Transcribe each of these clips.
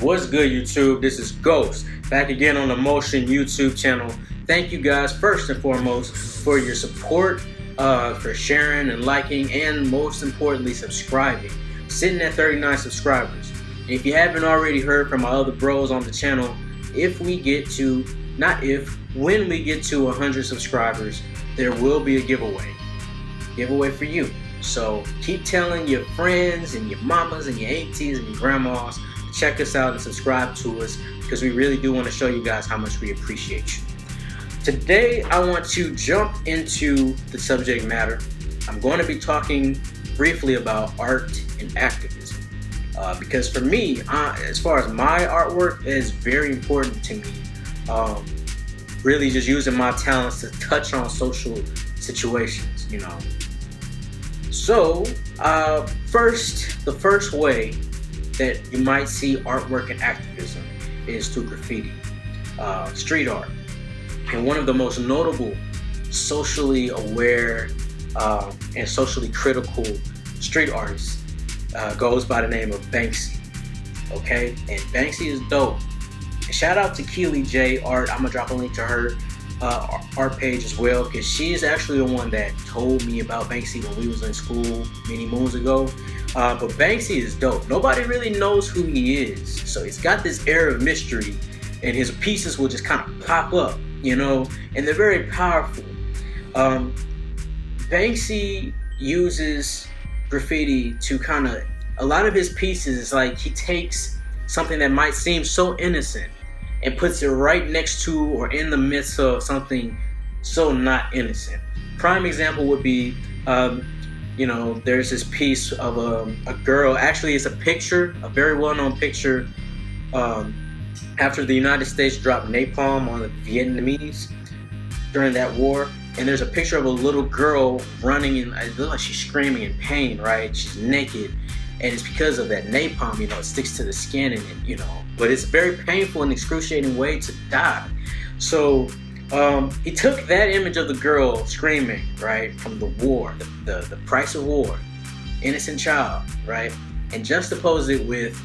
What's good, YouTube? This is Ghost, back again on the Motion YouTube channel. Thank you guys first and foremost for your support, for sharing and liking, and most importantly subscribing. Sitting at 39 subscribers. And if you haven't already heard from my other bros on the channel, if we get to, not if, when we get to 100 subscribers, there will be a giveaway for you. So keep telling your friends and your mamas and your aunties and your grandmas, check us out and subscribe to us, because we really do want to show you guys how much we appreciate you. Today I want to jump into the subject matter. I'm going to be talking briefly about art and activism, because for me, as far as my artwork, it is very important to me. Really just using my talents to touch on social situations, you know. So the first way that you might see artwork and activism is through graffiti, street art. And one of the most notable socially aware and socially critical street artists goes by the name of BANKSY. Okay, and BANKSY is dope. And shout out to KEELY J Art. I'm gonna drop a link to her art page as well, because she's actually the one that told me about BANKSY when we was in school many moons ago. But BANKSY is dope. Nobody really knows who he is, so he's got this air of mystery, and his pieces will just kind of pop up, you know, and they're very powerful. BANKSY uses graffiti to kind of, a lot of his pieces is like he takes something that might seem so innocent and puts it right next to or in the midst of something so not innocent. Prime example would be, you know, there's this piece of a girl. Actually, it's a picture, a very well-known picture, after the United States dropped napalm on the Vietnamese during that war. And there's a picture of a little girl running, and it looks like she's screaming in pain, right? She's naked. And it's because of that napalm, you know, it sticks to the skin, and it, you know, but it's a very painful and excruciating way to die. So he took that image of the girl screaming, right, from the war, the price of war, innocent child, right, and juxtaposed it with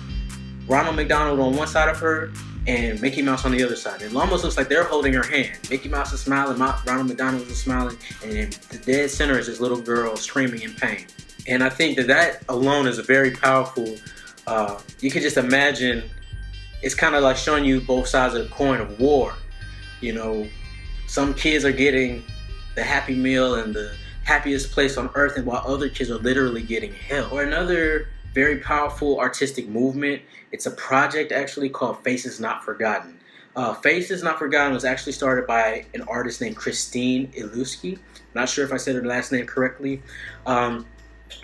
Ronald McDonald on one side of her and Mickey Mouse on the other side. It almost looks like they're holding her hand. Mickey Mouse is smiling, Ronald McDonald is smiling, and in the dead center is this little girl screaming in pain. And I think that alone is a very powerful, you can just imagine, it's kind of like showing you both sides of the coin of war. You know, some kids are getting the happy meal and the happiest place on earth, and while other kids are literally getting hell. Or another very powerful artistic movement, it's a project actually called Faces Not Forgotten. Faces Not Forgotten was actually started by an artist named Christine Iluski. Not sure if I said her last name correctly.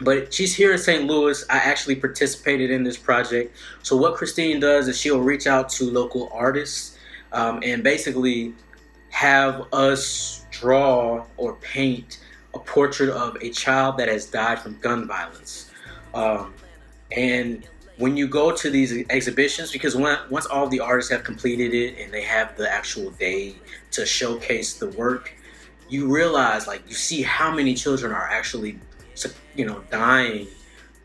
But she's here in St. Louis. I actually participated in this project. So what Christine does is she'll reach out to local artists and basically have us draw or paint a portrait of a child that has died from gun violence. And when you go to these exhibitions, because once all the artists have completed it and they have the actual day to showcase the work, you realize, like, you see how many children are actually, you know, dying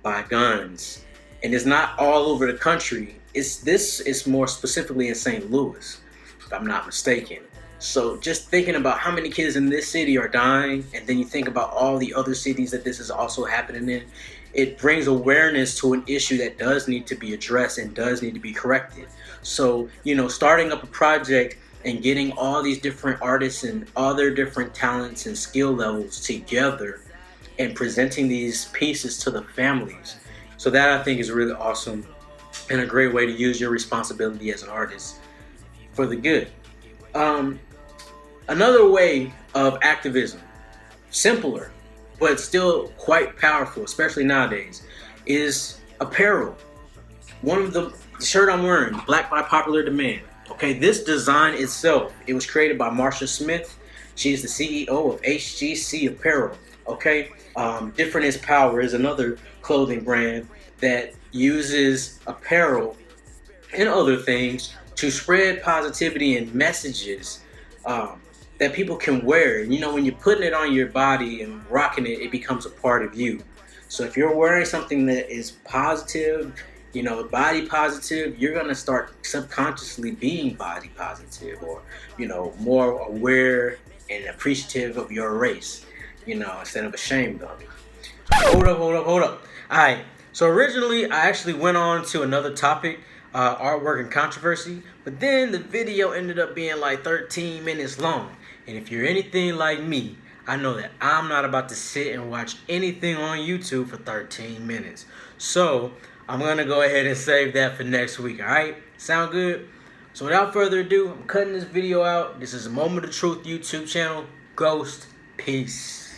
by guns. And it's not all over the country. This is more specifically in St. Louis, if I'm not mistaken. So just thinking about how many kids in this city are dying, and then you think about all the other cities that this is also happening in, it brings awareness to an issue that does need to be addressed and does need to be corrected. So, you know, starting up a project and getting all these different artists and all their different talents and skill levels together and presenting these pieces to the families. So that, I think, is really awesome and a great way to use your responsibility as an artist for the good. Another way of activism, simpler, but still quite powerful, especially nowadays, is apparel. One of the shirt I'm wearing, black by popular demand. Okay, this design itself, it was created by Marsha Smith. She's the CEO of HGC Apparel. Okay, Different is Power is another clothing brand that uses apparel and other things to spread positivity and messages that people can wear. You know, when you're putting it on your body and rocking it, it becomes a part of you. So if you're wearing something that is positive, you know, body positive, you're gonna start subconsciously being body positive, or, you know, more aware and appreciative of your race, you know, instead of ashamed of it. Hold up, hold up, hold up. All right. So originally, I actually went on to another topic, artwork and controversy, but then the video ended up being like 13 minutes long. And if you're anything like me, I know that I'm not about to sit and watch anything on YouTube for 13 minutes. So I'm gonna go ahead and save that for next week. All right? Sound good? So without further ado, I'm cutting this video out. This is a Moment of Truth YouTube channel. Ghost. Peace.